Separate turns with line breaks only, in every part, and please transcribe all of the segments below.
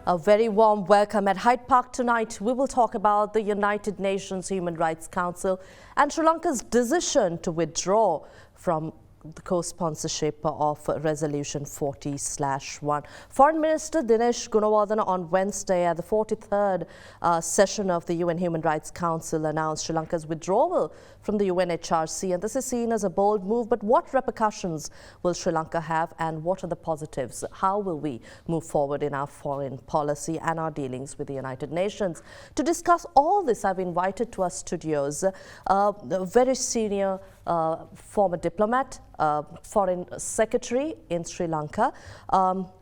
A very warm welcome at Hyde Park tonight. We will talk about the United Nations Human Rights Council and Sri Lanka's decision to withdraw from the co-sponsorship of Resolution 40/1. Foreign Minister Dinesh Gunawardena on Wednesday at the 43rd session of the UN Human Rights Council announced Sri Lanka's withdrawal from the UNHRC, and this is seen as a bold move. But what repercussions will Sri Lanka have, and what are the positives? How will we move forward in our foreign policy and our dealings with the United Nations? To discuss all this, I've invited to our studios a very senior former diplomat, Foreign Secretary in Sri Lanka,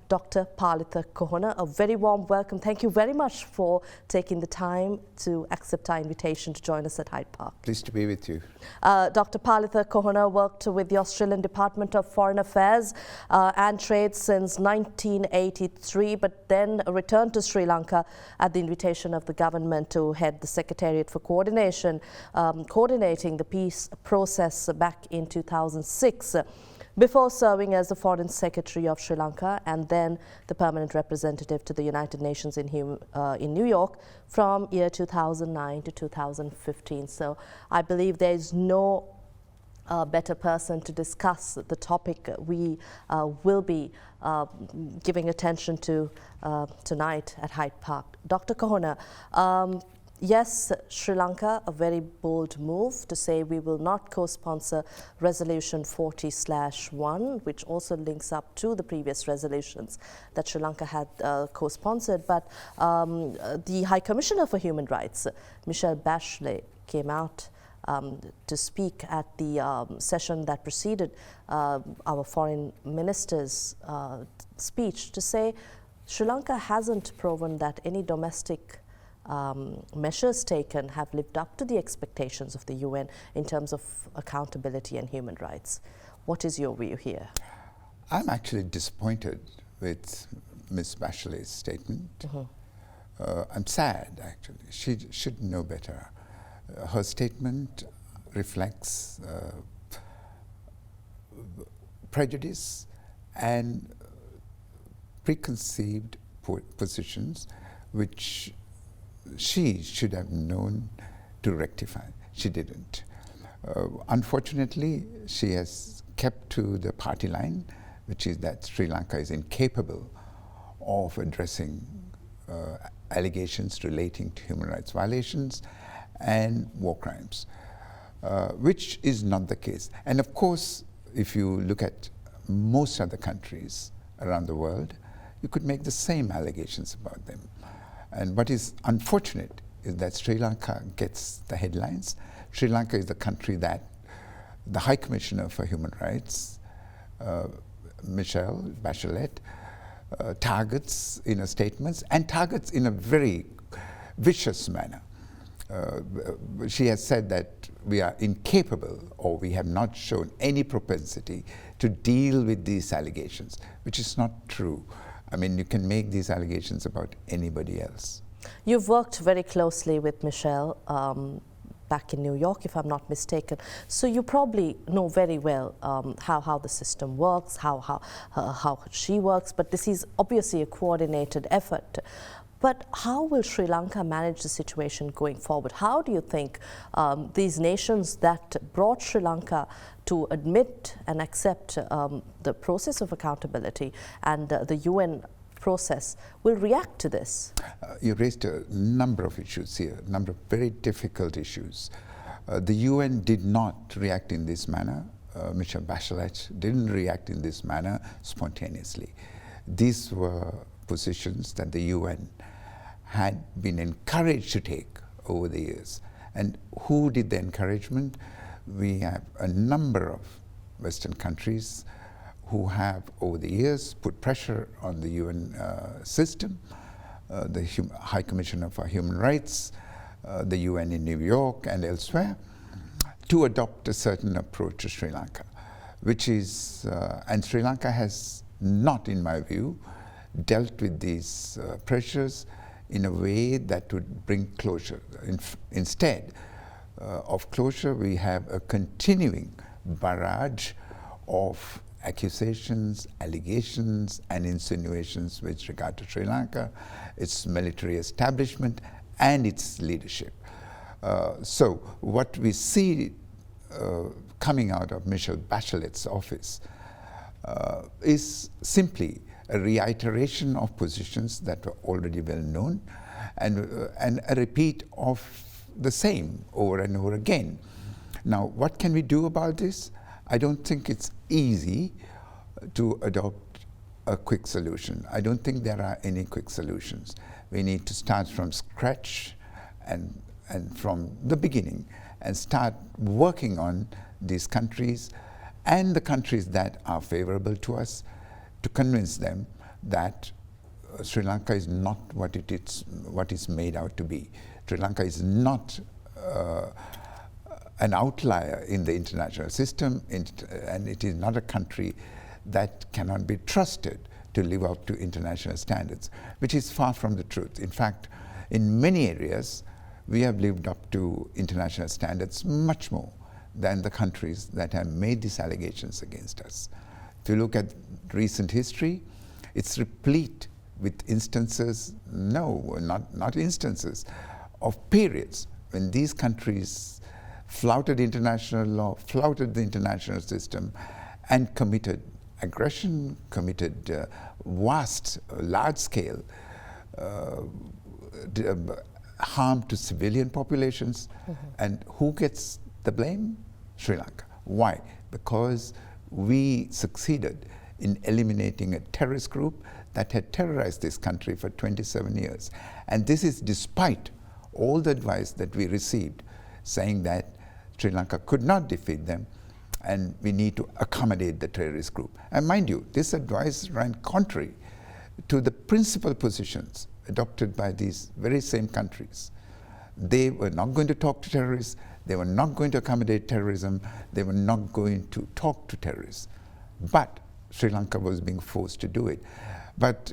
Dr. Palitha Kohana. A very warm welcome. Thank you very much for taking the time to accept our invitation to join us at Hyde Park.
Pleased to be with you.
Dr. Palitha Kohana worked with the Australian Department of Foreign Affairs and Trade since 1983, but then returned to Sri Lanka at the invitation of the government to head the Secretariat for Coordination, coordinating the peace process back in 2006. Before serving as the Foreign Secretary of Sri Lanka and then the permanent representative to the United Nations in New York from year 2009 to 2015. So I believe there is no better person to discuss the topic we will be giving attention to tonight at Hyde Park. Dr. Kohana, yes, Sri Lanka, a very bold move to say we will not co-sponsor Resolution 40/1, which also links up to the previous resolutions that Sri Lanka had co-sponsored. But the High Commissioner for Human Rights, Michelle Bachelet, came out to speak at the session that preceded our foreign minister's speech to say Sri Lanka hasn't proven that any domestic measures taken have lived up to the expectations of the UN in terms of accountability and human rights. What is your view here?
I'm actually disappointed with Ms. Bachelet's statement. I'm sad, actually. She should know better. Her statement reflects prejudice and preconceived positions which she should have known to rectify. She didn't. Unfortunately, she has kept to the party line, which is that Sri Lanka is incapable of addressing allegations relating to human rights violations and war crimes, which is not the case. And of course, if you look at most other countries around the world, you could make the same allegations about them. And what is unfortunate is that Sri Lanka gets the headlines. Sri Lanka is the country that the High Commissioner for Human Rights, Michelle Bachelet, targets in her statements, and targets in a very vicious manner. She has said that we are incapable, or we have not shown any propensity to deal with these allegations, which is not true. I mean, you can make these allegations about anybody else.
You've worked very closely with Michelle back in New York, if I'm not mistaken. So you probably know very well how the system works, how she works, but this is obviously a coordinated effort. But how will Sri Lanka manage the situation going forward? How do you think these nations that brought Sri Lanka to admit and accept the process of accountability and the UN process will react to this?
You raised a number of issues here, a number of very difficult issues. The UN did not react in this manner. Michelle Bachelet didn't react in this manner spontaneously. These were positions that the UN had been encouraged to take over the years. And who did the encouragement? We have a number of Western countries who have, over the years, put pressure on the UN system, the High Commissioner for Human Rights, the UN in New York and elsewhere, to adopt a certain approach to Sri Lanka, which is, and Sri Lanka has not, in my view, dealt with these pressures in a way that would bring closure. Instead of closure, we have a continuing barrage of accusations, allegations, and insinuations with regard to Sri Lanka, its military establishment, and its leadership. So what we see coming out of Michelle Bachelet's office is simply a reiteration of positions that were already well known, and a repeat of the same over and over again. Now, what can we do about this? I don't think it's easy to adopt a quick solution. I don't think there are any quick solutions. We need to start from scratch and from the beginning and start working on these countries and the countries that are favorable to us, to convince them that Sri Lanka is not what it's made out to be. Sri Lanka is not an outlier in the international system, and it is not a country that cannot be trusted to live up to international standards, which is far from the truth. In fact, in many areas, we have lived up to international standards much more than the countries that have made these allegations against us. If you look at recent history, it's replete with instances, not instances, of periods when these countries flouted international law, flouted the international system, and committed aggression, committed vast, large-scale harm to civilian populations. And who gets the blame? Sri Lanka. Why? Because we succeeded in eliminating a terrorist group that had terrorized this country for 27 years. And this is despite all the advice that we received saying that Sri Lanka could not defeat them and we need to accommodate the terrorist group. And mind you, this advice ran contrary to the principal positions adopted by these very same countries. They were not going to talk to terrorists, they were not going to accommodate terrorism, they were not going to talk to terrorists. But Sri Lanka was being forced to do it. But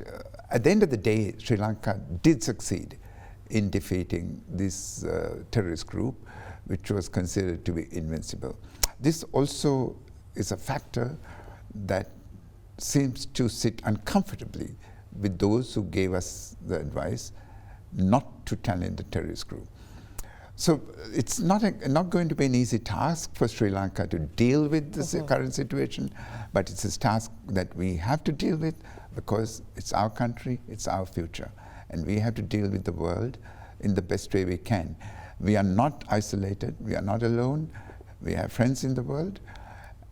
at the end of the day, Sri Lanka did succeed in defeating this terrorist group, which was considered to be invincible. This also is a factor that seems to sit uncomfortably with those who gave us the advice not to challenge the terrorist group. So it's not going to be an easy task for Sri Lanka to deal with this current situation, but it's a task that we have to deal with because it's our country, it's our future, and we have to deal with the world in the best way we can. We are not isolated, we are not alone, we have friends in the world,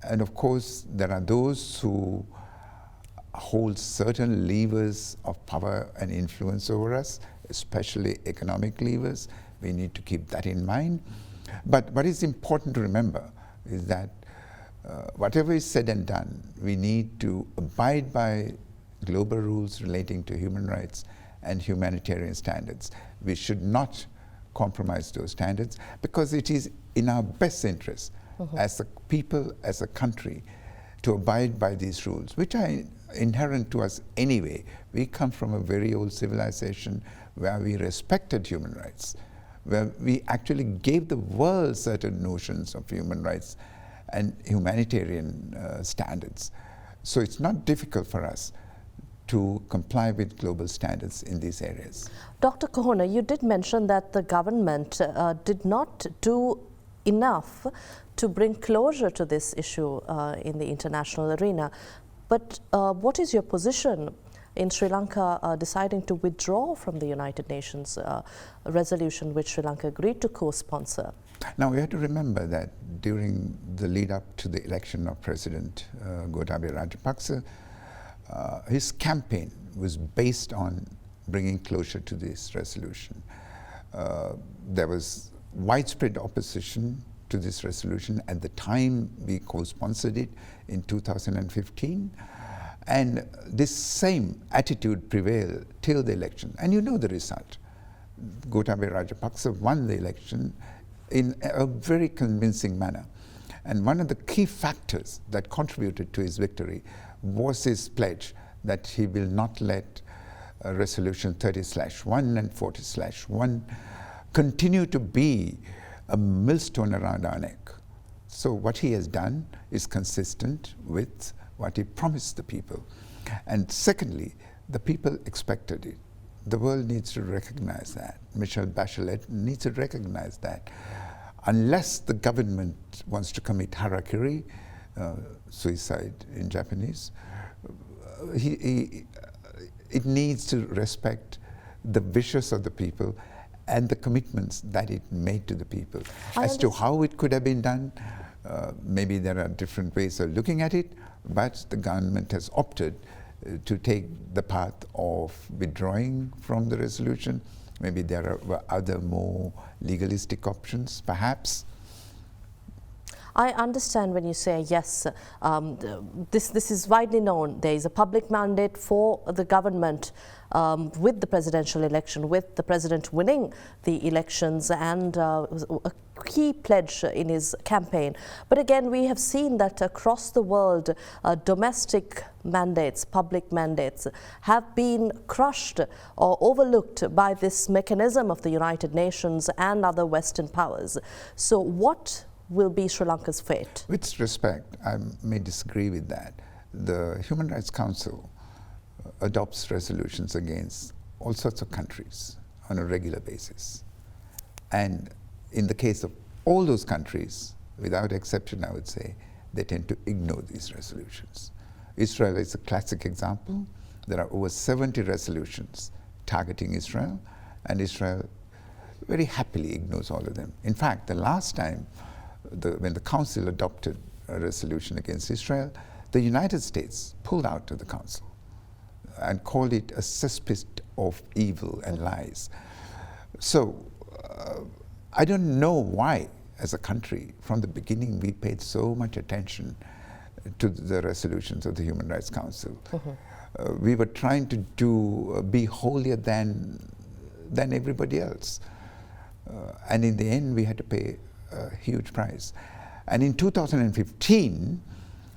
and of course there are those who hold certain levers of power and influence over us, especially economic levers. We need to keep that in mind. But what is important to remember is that whatever is said and done, we need to abide by global rules relating to human rights and humanitarian standards. We should not compromise those standards because it is in our best interest as a people, as a country, to abide by these rules, which are inherent to us anyway. We come from a very old civilization where we respected human rights, where we actually gave the world certain notions of human rights and humanitarian standards. So it's not difficult for us to comply with global standards in these areas.
Dr. Kohana, you did mention that the government did not do enough to bring closure to this issue in the international arena. But what is your position in Sri Lanka deciding to withdraw from the United Nations resolution which Sri Lanka agreed to co-sponsor?
Now we have to remember that during the lead up to the election of President Gotabaya Rajapaksa, his campaign was based on bringing closure to this resolution. There was widespread opposition to this resolution at the time we co-sponsored it in 2015. And this same attitude prevailed till the election. And you know the result. Gotabaya Rajapaksa won the election in a very convincing manner. And one of the key factors that contributed to his victory was his pledge that he will not let Resolution 30/1 and 40/1 continue to be a millstone around our neck. So what he has done is consistent with what he promised the people. And secondly, the people expected it. The world needs to recognize that. Michelle Bachelet needs to recognize that. Unless the government wants to commit harakiri, suicide in Japanese, it needs to respect the wishes of the people and the commitments that it made to the people. As to how it could have been done, maybe there are different ways of looking at it, but the government has opted to take the path of withdrawing from the resolution. Maybe there are other more legalistic options, perhaps.
I understand when you say yes, this is widely known. There is a public mandate for the government with the presidential election, with the president winning the elections, and a key pledge in his campaign. But again, we have seen that across the world, domestic mandates, public mandates, have been crushed or overlooked by this mechanism of the United Nations and other Western powers. So what will be Sri Lanka's fate?
With respect, I may disagree with that. The Human Rights Council adopts resolutions against all sorts of countries on a regular basis. And in the case of all those countries, without exception, I would say, they tend to ignore these resolutions. Israel is a classic example. There are over 70 resolutions targeting Israel, and Israel very happily ignores all of them. In fact, the last time when the Council adopted a resolution against Israel, the United States pulled out of the Council and called it a cesspit of evil and lies. So I don't know why, as a country, from the beginning we paid so much attention to the resolutions of the Human Rights Council. We were trying to be holier than everybody else. And in the end, we had to pay a huge price. And in 2015,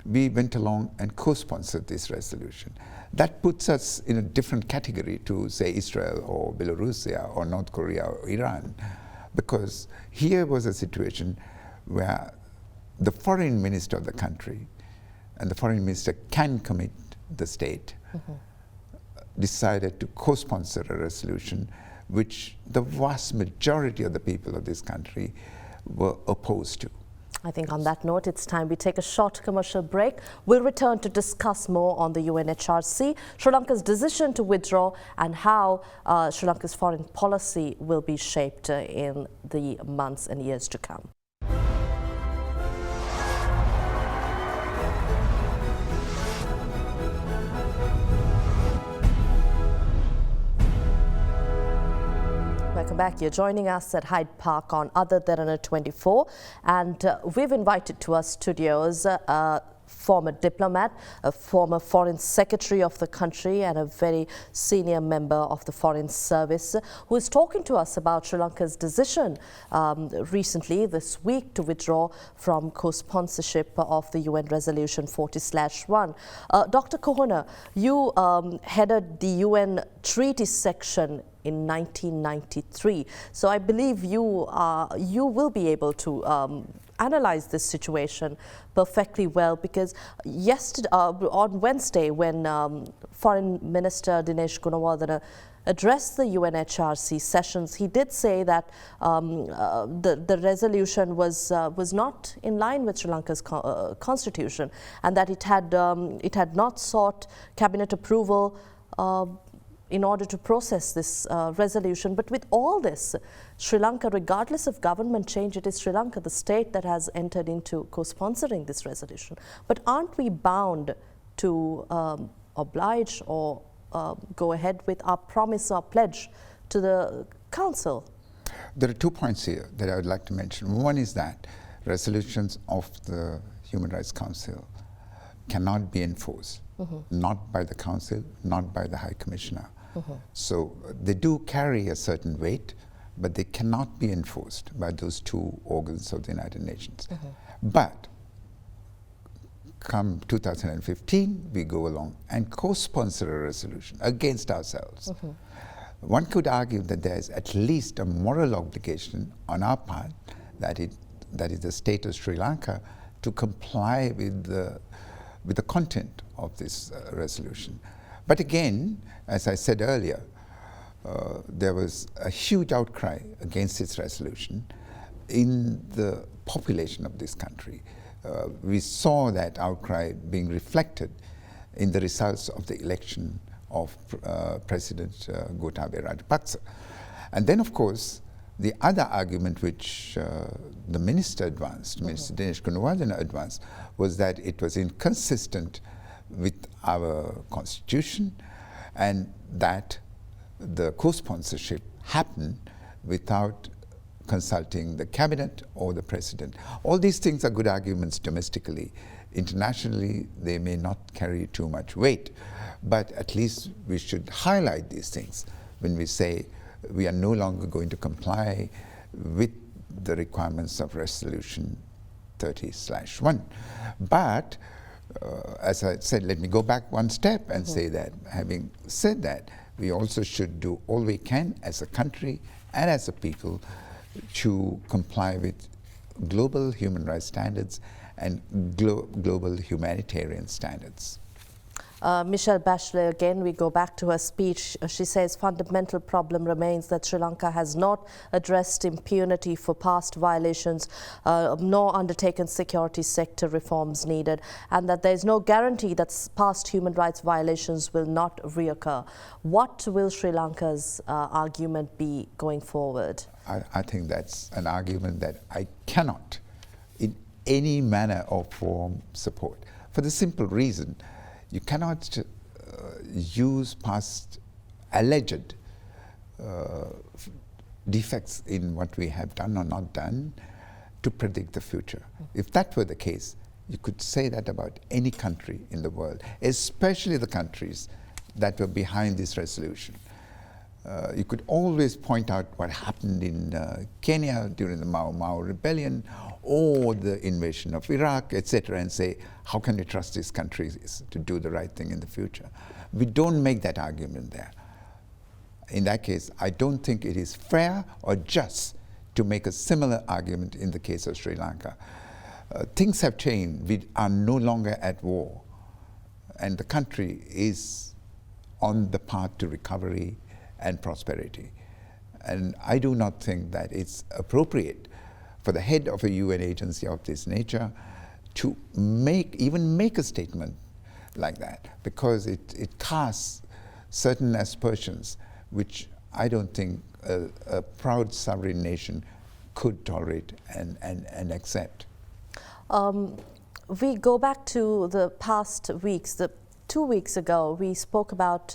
we went along and co-sponsored this resolution. That puts us in a different category to, say, Israel or Belarus or North Korea or Iran, because here was a situation where the foreign minister of the country, and the foreign minister can commit the state, decided to co-sponsor a resolution which the vast majority of the people of this country were opposed to.
I think on that note, it's time we take a short commercial break. We'll return to discuss more on the UNHRC, Sri Lanka's decision to withdraw, and how Sri Lanka's foreign policy will be shaped in the months and years to come. Welcome back. You're joining us at Hyde Park on AdaDerana 24, and we've invited to our studios a former diplomat, a former foreign secretary of the country, and a very senior member of the Foreign Service, who is talking to us about Sri Lanka's decision recently this week to withdraw from co-sponsorship of the UN Resolution 40/1. Dr. Kohana, you headed the UN Treaty Section in 1993. So I believe you will be able to analyze this situation perfectly well, because yesterday, on Wednesday, when Foreign Minister Dinesh Gunawardena addressed the UNHRC sessions, he did say that the resolution was not in line with Sri Lanka's constitution, and that it had not sought cabinet approval in order to process this resolution. But with all this, Sri Lanka, regardless of government change, it is Sri Lanka, the state, that has entered into co-sponsoring this resolution. But aren't we bound to oblige or go ahead with our promise or pledge to the Council?
There are 2 points here that I would like to mention. One is that resolutions of the Human Rights Council cannot be enforced, not by the Council, not by the High Commissioner. So they do carry a certain weight, but they cannot be enforced by those 2 organs of the United Nations. But come 2015, we go along and co-sponsor a resolution against ourselves. One could argue that there is at least a moral obligation on our part, that is the state of Sri Lanka, to comply with with the content of this resolution. But again, as I said earlier, there was a huge outcry against this resolution in the population of this country. We saw that outcry being reflected in the results of the election of President Gotabaya Rajapaksa. And then, of course, the other argument which the minister advanced, Minister Dinesh Gunawardena advanced, was that it was inconsistent with our constitution and that the co-sponsorship happened without consulting the cabinet or the president. All these things are good arguments domestically. Internationally, they may not carry too much weight, but at least we should highlight these things when we say we are no longer going to comply with the requirements of Resolution 30/1. But as I said, let me go back one step and say that, having said that, we also should do all we can as a country and as a people to comply with global human rights standards and global humanitarian standards.
Michelle Bachelet, again, we go back to her speech. She says fundamental problem remains that Sri Lanka has not addressed impunity for past violations, nor undertaken security sector reforms needed, and that there is no guarantee that past human rights violations will not reoccur. What will Sri Lanka's argument be going forward?
I think that's an argument that I cannot in any manner or form support, for the simple reason you cannot use past alleged defects in what we have done or not done to predict the future. If that were the case, you could say that about any country in the world, especially the countries that were behind this resolution. You could always point out what happened in Kenya during the Mau Mau rebellion or the invasion of Iraq, etc., and say, how can we trust these countries to do the right thing in the future? We don't make that argument there. In that case, I don't think it is fair or just to make a similar argument in the case of Sri Lanka. Things have changed. We are no longer at war, and the country is on the path to recovery and prosperity. And I do not think that it's appropriate for the head of a UN agency of this nature to even make a statement like that, because it casts certain aspersions which I don't think a proud sovereign nation could tolerate and accept.
We go back to the past weeks. 2 weeks ago, we spoke about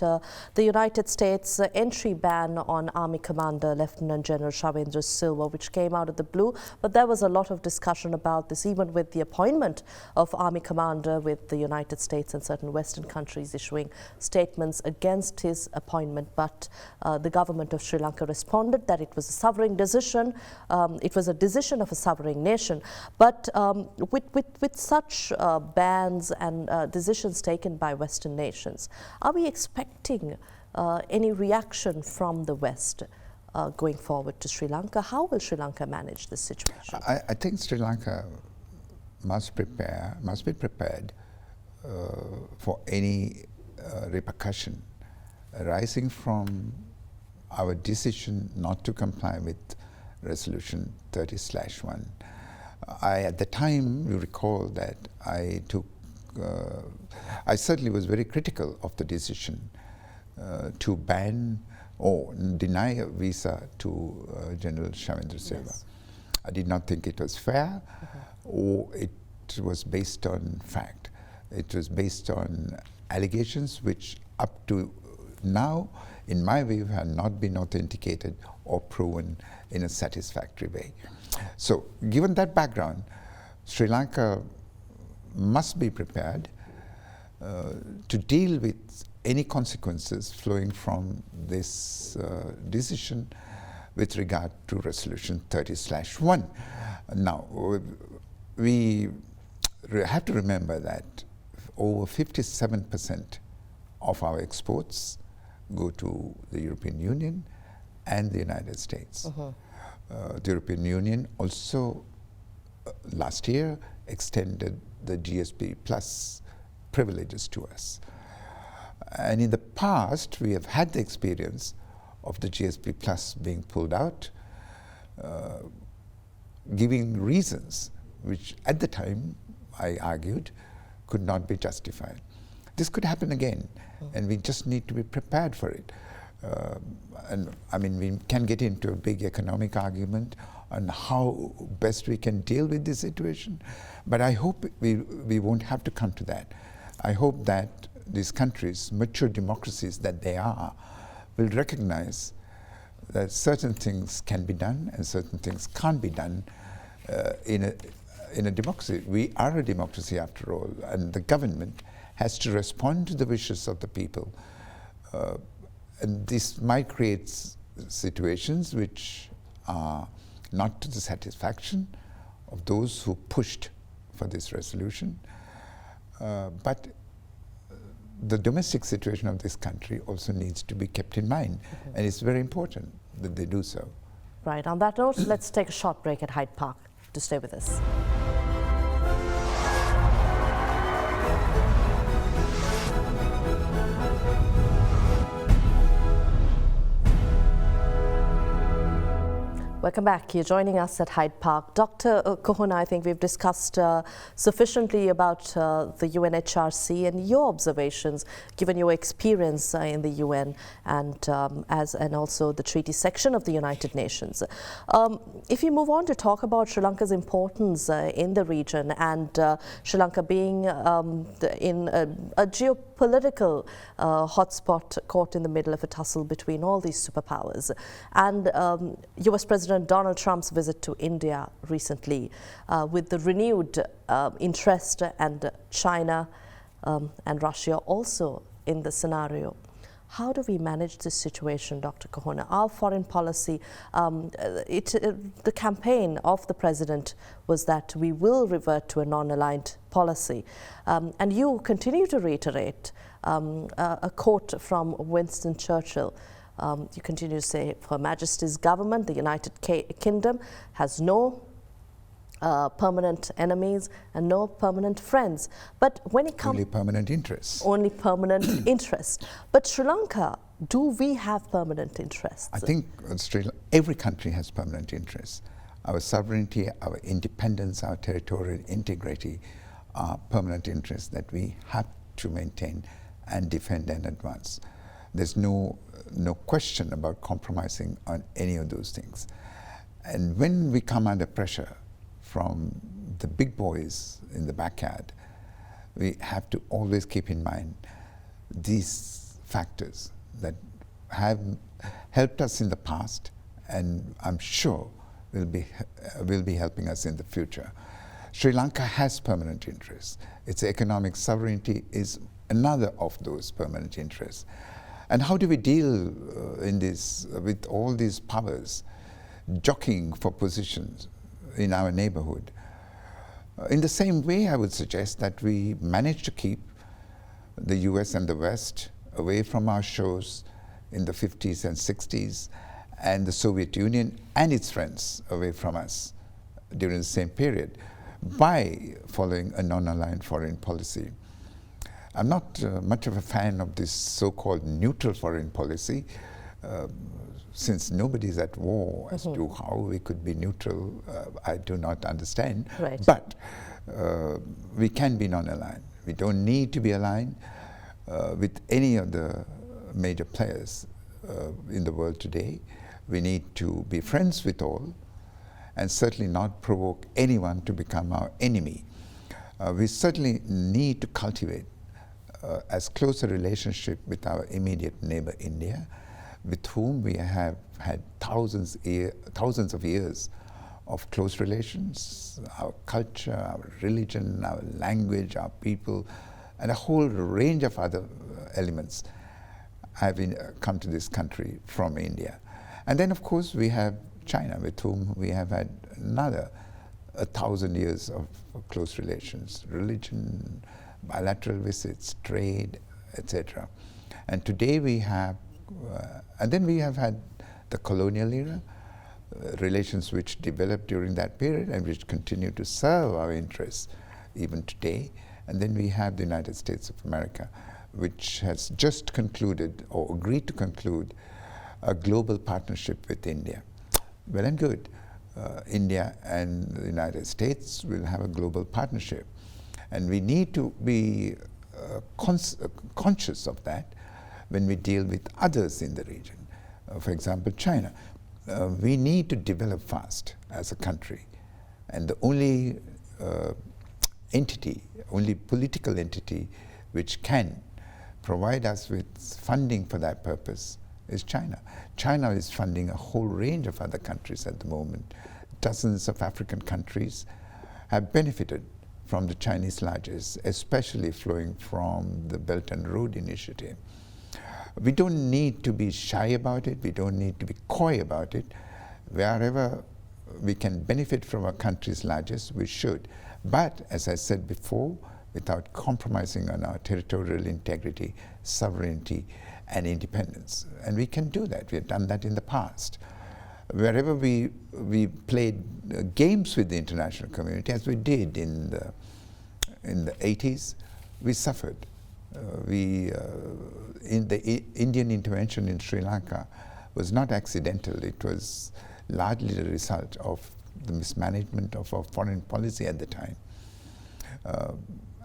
the United States entry ban on Army Commander Lieutenant General Shavendra Silva, which came out of the blue. But there was a lot of discussion about this, even with the appointment of Army Commander, with the United States and certain Western countries issuing statements against his appointment. But the government of Sri Lanka responded that it was a sovereign decision. It was a decision of a sovereign nation. But with such bans and decisions taken by Western nations, are we expecting any reaction from the West going forward to Sri Lanka? How will Sri Lanka manage this situation?
I think Sri Lanka must be prepared for any repercussion arising from our decision not to comply with Resolution 30/1. At the time, you recall that I certainly was very critical of the decision to ban or deny a visa to General Shavendra Silva. Yes. I did not think it was fair, or it was based on fact. It was based on allegations which up to now, in my view, have not been authenticated or proven in a satisfactory way. So, given that background, Sri Lanka must be prepared to deal with any consequences flowing from this decision with regard to Resolution 30/1. Now, we have to remember that over 57% of our exports go to the European Union and the United States. The European Union also last year extended the GSP Plus privileges to us. And in the past, we have had the experience of the GSP Plus being pulled out, giving reasons which at the time I argued could not be justified. This could happen again, and we just need to be prepared for it. And I mean, we can get into a big economic argument on how best we can deal with this situation, but I hope we won't have to come to that. I hope that these countries, mature democracies that they are, will recognize that certain things can be done and certain things can't be done in a democracy. We are a democracy after all, and the government has to respond to the wishes of the people. And this might create situations which are not to the satisfaction of those who pushed for this resolution. But the domestic situation of this country also needs to be kept in mind, and it's very important that they do so.
Right. On that note, let's take a short break at Hyde Park. To stay with us. Welcome back. You're joining us at Hyde Park. Dr. Kohana, I think we've discussed sufficiently about the UNHRC and your observations, given your experience in the UN and also the treaty section of the United Nations. If you move on to talk about Sri Lanka's importance in the region and Sri Lanka being in a geopolitical hotspot caught in the middle of a tussle between all these superpowers, and US President Donald Trump's visit to India recently with the renewed interest and China and Russia also in the scenario. How do we manage this situation, Dr. Kohana? Our foreign policy, the campaign of the president was that we will revert to a non-aligned policy. And you continue to reiterate a quote from Winston Churchill. You continue to say, Her Majesty's government, the United Kingdom, has no permanent enemies and no permanent friends. But when it comes...
Only permanent interests.
Only permanent interests. But Sri Lanka, do we have permanent interests?
I think every country has permanent interests. Our sovereignty, our independence, our territorial integrity are permanent interests that we have to maintain and defend and advance. There's no question about compromising on any of those things. And when we come under pressure from the big boys in the backyard, we have to always keep in mind these factors that have helped us in the past and I'm sure will be helping us in the future. Sri Lanka has permanent interests. Its economic sovereignty is another of those permanent interests. And how do we deal with all these powers jockeying for positions in our neighborhood? In the same way, I would suggest that we manage to keep the US and the West away from our shores in the 50s and 60s, and the Soviet Union and its friends away from us during the same period by following a non-aligned foreign policy. I'm not much of a fan of this so-called neutral foreign policy, since nobody's at war as to how we could be neutral. I do not understand.
Right.
But we can be non-aligned. We don't need to be aligned with any of the major players in the world today. We need to be friends with all and certainly not provoke anyone to become our enemy. We certainly need to cultivate as close a relationship with our immediate neighbor India, with whom we have had thousands of years of close relations. Our culture, our religion, our language, our people, and a whole range of other elements have come to this country from India. And then of course we have China, with whom we have had another 1,000 years of close relations, religion, bilateral visits, trade, etc. And today we have, and then we have had the colonial era, relations which developed during that period and which continue to serve our interests even today. And then we have the United States of America, which has just concluded or agreed to conclude a global partnership with India. Well and good. India and the United States will have a global partnership. And we need to be conscious of that when we deal with others in the region. For example, China. We need to develop fast as a country. And the only entity, only political entity which can provide us with funding for that purpose is China. China is funding a whole range of other countries at the moment. Dozens of African countries have benefited from the Chinese largesse, especially flowing from the Belt and Road Initiative. We don't need to be shy about it. We don't need to be coy about it. Wherever we can benefit from a country's largesse, we should. But, as I said before, without compromising on our territorial integrity, sovereignty, and independence. And we can do that. We have done that in the past. Wherever we played games with the international community, as we did in the 80s, we suffered. In the Indian intervention in Sri Lanka was not accidental. It was largely the result of the mismanagement of our foreign policy at the time.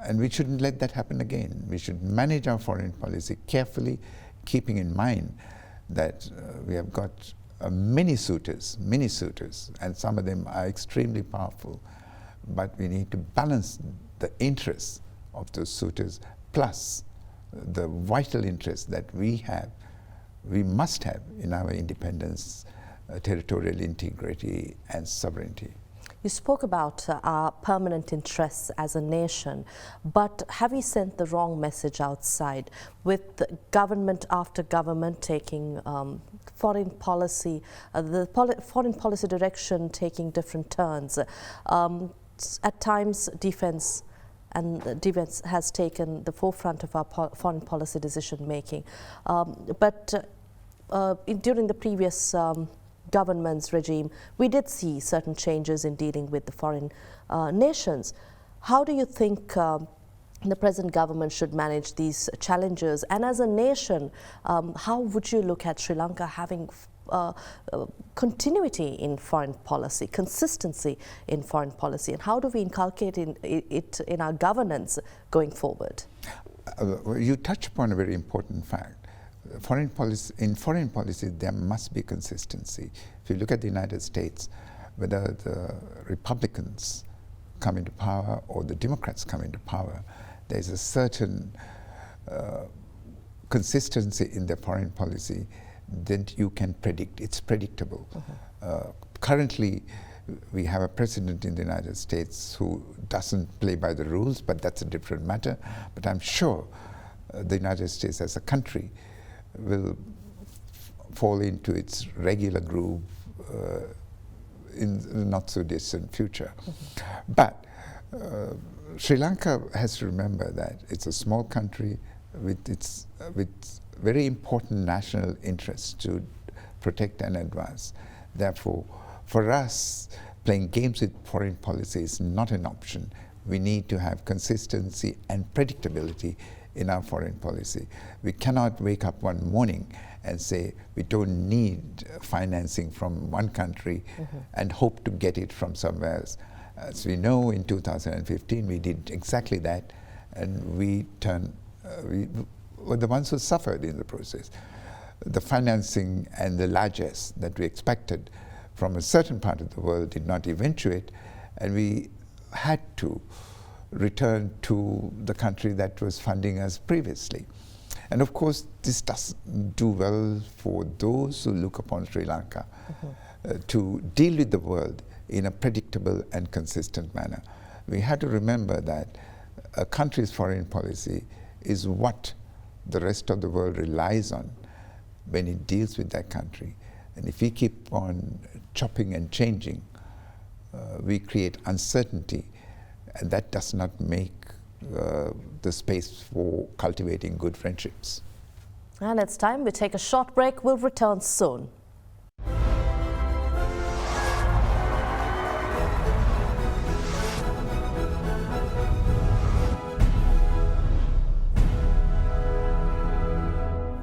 And we shouldn't let that happen again. We should manage our foreign policy carefully, keeping in mind that we have got many suitors, and some of them are extremely powerful. But we need to balance the interests of those suitors plus the vital interest that we must have in our independence, territorial integrity, and sovereignty.
You spoke about our permanent interests as a nation, but have we sent the wrong message outside with government after government taking foreign policy, foreign policy direction taking different turns? At times, defense has taken the forefront of our foreign policy decision making, but during the previous government's regime, we did see certain changes in dealing with the foreign nations. How do you think the present government should manage these challenges? And as a nation, how would you look at Sri Lanka having continuity in foreign policy, consistency in foreign policy, and how do we inculcate it in our governance going forward?
You touch upon a very important fact. In foreign policy, there must be consistency. If you look at the United States, whether the Republicans come into power or the Democrats come into power, there's a certain consistency in their foreign policy that you can predict. It's predictable. Currently, we have a president in the United States who doesn't play by the rules, but that's a different matter. But I'm sure the United States as a country will fall into its regular groove in the not so distant future. But Sri Lanka has to remember that it's a small country with very important national interests to protect and advance. Therefore, for us, playing games with foreign policy is not an option. We need to have consistency and predictability in our foreign policy. We cannot wake up one morning and say we don't need financing from one country and hope to get it from somewhere else. As we know, in 2015 we did exactly that, and we were the ones who suffered in the process. The financing and the largesse that we expected from a certain part of the world did not eventuate, and we had to return to the country that was funding us previously. And of course, this doesn't do well for those who look upon Sri Lanka to deal with the world in a predictable and consistent manner. We had to remember that a country's foreign policy is what the rest of the world relies on when it deals with that country. And if we keep on chopping and changing, we create uncertainty, and that does not make the space for cultivating good friendships.
And it's time we take a short break. We'll return soon.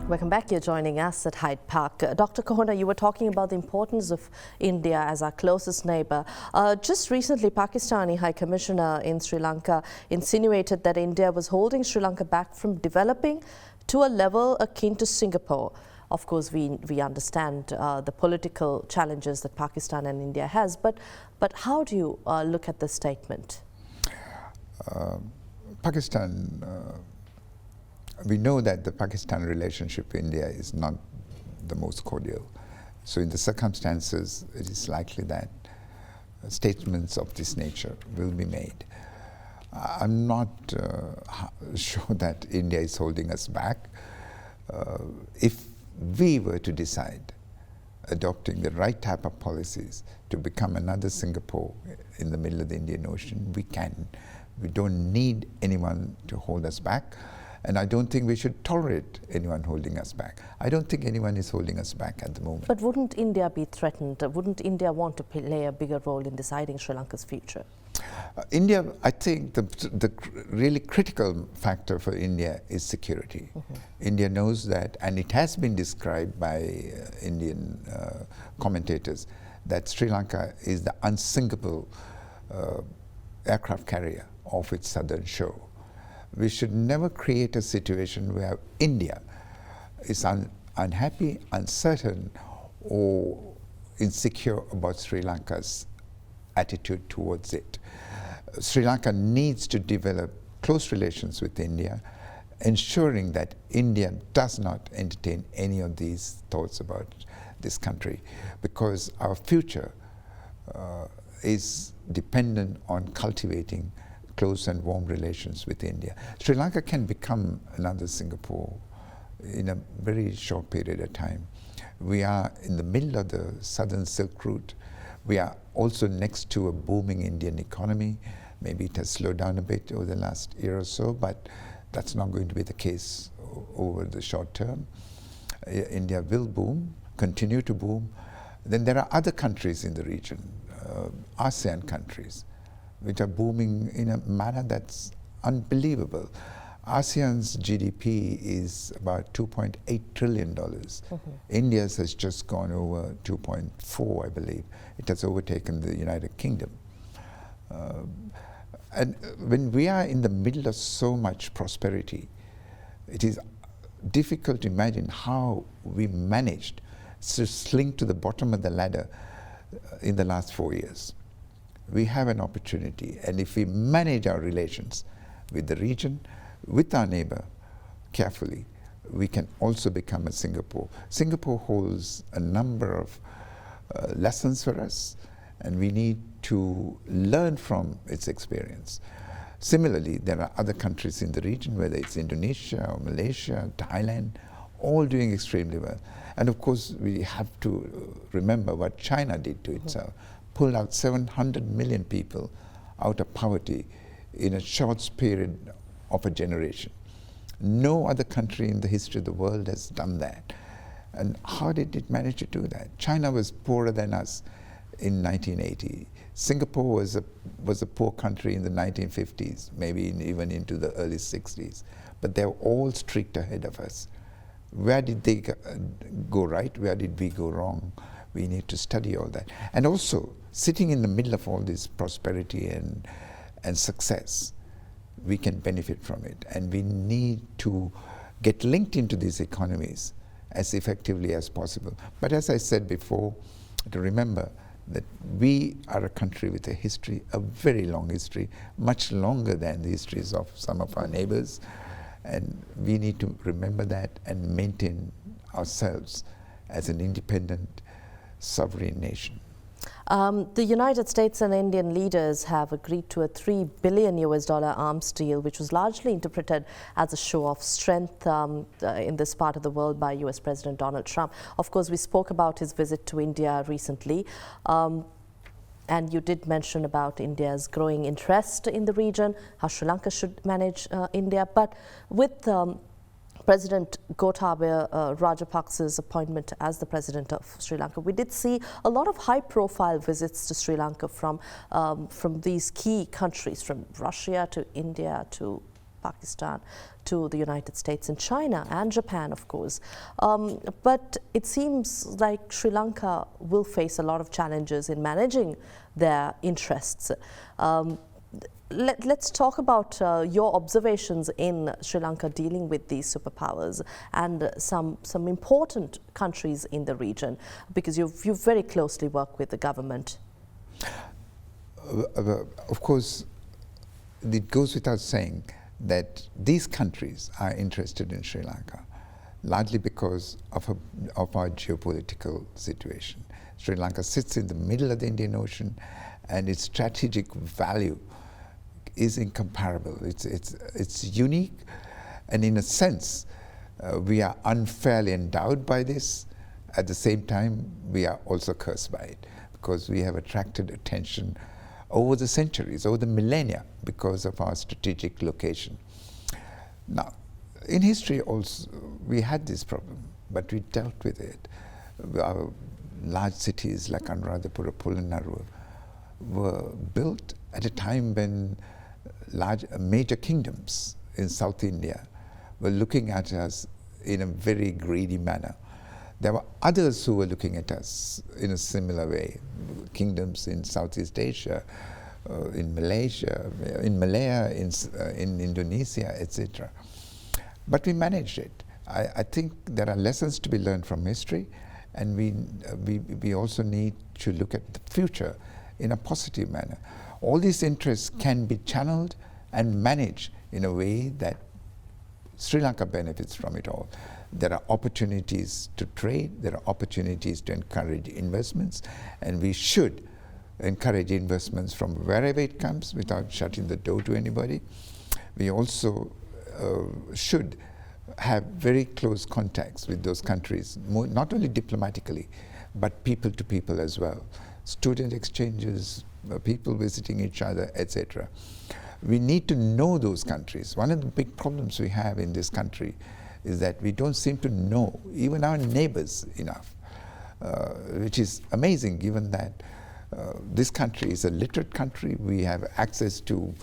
Welcome back. You're joining us at Hyde Park. Dr. Kohana, you were talking about the importance of India as our closest neighbor. Just recently, Pakistani High Commissioner in Sri Lanka insinuated that India was holding Sri Lanka back from developing to a level akin to Singapore. Of course, we understand the political challenges that Pakistan and India has, but how do you look at this statement?
Pakistan, we know that the Pakistan relationship with India is not the most cordial. So in the circumstances, it is likely that statements of this nature will be made. I'm not sure that India is holding us back. If we were to decide adopting the right type of policies to become another Singapore in the middle of the Indian Ocean, we can. We don't need anyone to hold us back. And I don't think we should tolerate anyone holding us back. I don't think anyone is holding us back at the moment.
But wouldn't India be threatened? Wouldn't India want to play a bigger role in deciding Sri Lanka's future?
India, I think the really critical factor for India is security. India knows that, and it has been described by Indian commentators, that Sri Lanka is the unsinkable aircraft carrier off its southern shore. We should never create a situation where India is unhappy, uncertain, or insecure about Sri Lanka's attitude towards it. Sri Lanka needs to develop close relations with India, ensuring that India does not entertain any of these thoughts about this country, because our future is dependent on cultivating close and warm relations with India. Sri Lanka can become another Singapore in a very short period of time. We are in the middle of the Southern Silk Route. We are also next to a booming Indian economy. Maybe it has slowed down a bit over the last year or so, but that's not going to be the case over the short term. India will boom, continue to boom. Then there are other countries in the region, ASEAN countries, which are booming in a manner that's unbelievable. ASEAN's GDP is about $2.8 trillion. India's has just gone over 2.4, I believe. It has overtaken the United Kingdom. And when we are in the middle of so much prosperity, it is difficult to imagine how we managed to slink to the bottom of the ladder in the last 4 years. We have an opportunity, and if we manage our relations with the region, with our neighbor carefully, we can also become a Singapore. Singapore holds a number of lessons for us, and we need to learn from its experience. Similarly, there are other countries in the region, whether it's Indonesia or Malaysia, Thailand, all doing extremely well. And of course, we have to remember what China did to itself. Pulled out 700 million people out of poverty in a short period of a generation. No other country in the history of the world has done that. And how did it manage to do that? China was poorer than us in 1980. Singapore was a poor country in the 1950s, maybe even into the early 60s. But they were all streaked ahead of us. Where did they go right? Where did we go wrong? We need to study all that. And also, sitting in the middle of all this prosperity and success, we can benefit from it. And we need to get linked into these economies as effectively as possible. But as I said before, to remember that we are a country with a history, a very long history, much longer than the histories of some of our neighbors. And we need to remember that and maintain ourselves as an independent, sovereign nation.
The United States and Indian leaders have agreed to a $3 billion arms deal, which was largely interpreted as a show of strength in this part of the world by US President Donald Trump. Of course, we spoke about his visit to India recently, and you did mention about India's growing interest in the region, how Sri Lanka should manage India. But with President Gotabaya Rajapaksa's appointment as the president of Sri Lanka, we did see a lot of high-profile visits to Sri Lanka from these key countries, from Russia to India to Pakistan to the United States and China and Japan, of course. But it seems like Sri Lanka will face a lot of challenges in managing their interests. Let's talk about your observations in Sri Lanka dealing with these superpowers and some important countries in the region, because you very closely work with the government.
Of course, it goes without saying that these countries are interested in Sri Lanka, largely because of our geopolitical situation. Sri Lanka sits in the middle of the Indian Ocean, and its strategic value is incomparable. It's unique, and in a sense, we are unfairly endowed by this. At the same time, we are also cursed by it, because we have attracted attention over the centuries, over the millennia, because of our strategic location. Now, in history also, we had this problem, but we dealt with it. Our large cities like Anuradhapura, Polonnaruwa were built at a time when major kingdoms in South India were looking at us in a very greedy manner. There were others who were looking at us in a similar way, kingdoms in Southeast Asia, in Malaysia, in Malaya, in Indonesia, etc. But we managed it. I think there are lessons to be learned from history, and we also need to look at the future in a positive manner. All these interests can be channeled and managed in a way that Sri Lanka benefits from it all. There are opportunities to trade, there are opportunities to encourage investments, and we should encourage investments from wherever it comes without shutting the door to anybody. We also should have very close contacts with those countries, not only diplomatically, but people to people as well. Student exchanges, people visiting each other, etc. We need to know those countries. One of the big problems we have in this country is that we don't seem to know even our neighbors enough, which is amazing given that this country is a literate country. We have access to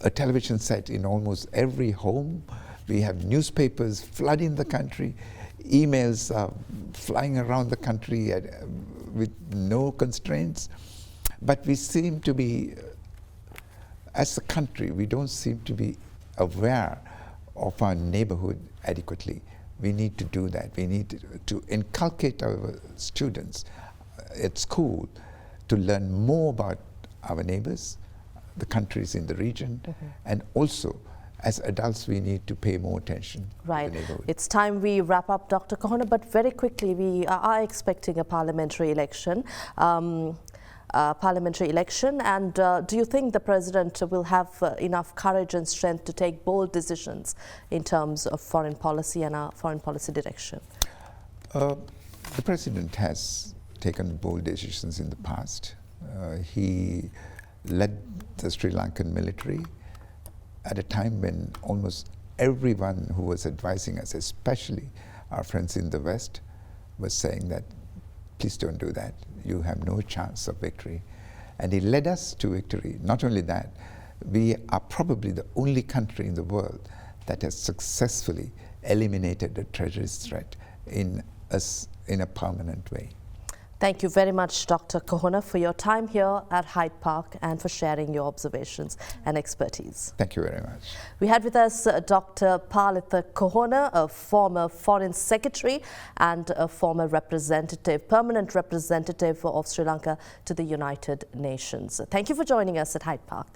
a television set in almost every home. We have newspapers flooding the country. Emails are flying around the country with no constraints. But we seem to be, as a country, we don't seem to be aware of our neighborhood adequately. We need to do that. We need to inculcate our students at school to learn more about our neighbors, the countries in the region, and also as adults we need to pay more attention to the neighborhood.
It's time we wrap up, Dr. Kohana, but very quickly, we are expecting a parliamentary election. And do you think the president will have enough courage and strength to take bold decisions in terms of foreign policy and our foreign policy direction?
The president has taken bold decisions in the past. He led the Sri Lankan military at a time when almost everyone who was advising us, especially our friends in the West, was saying that, please don't do that. You have no chance of victory. And he led us to victory. Not only that, we are probably the only country in the world that has successfully eliminated the terrorist threat in a permanent way.
Thank you very much, Dr. Kohana, for your time here at Hyde Park and for sharing your observations and expertise.
Thank you very much.
We had with us Dr. Palitha Kohana, a former Foreign Secretary and a former permanent representative of Sri Lanka to the United Nations. Thank you for joining us at Hyde Park.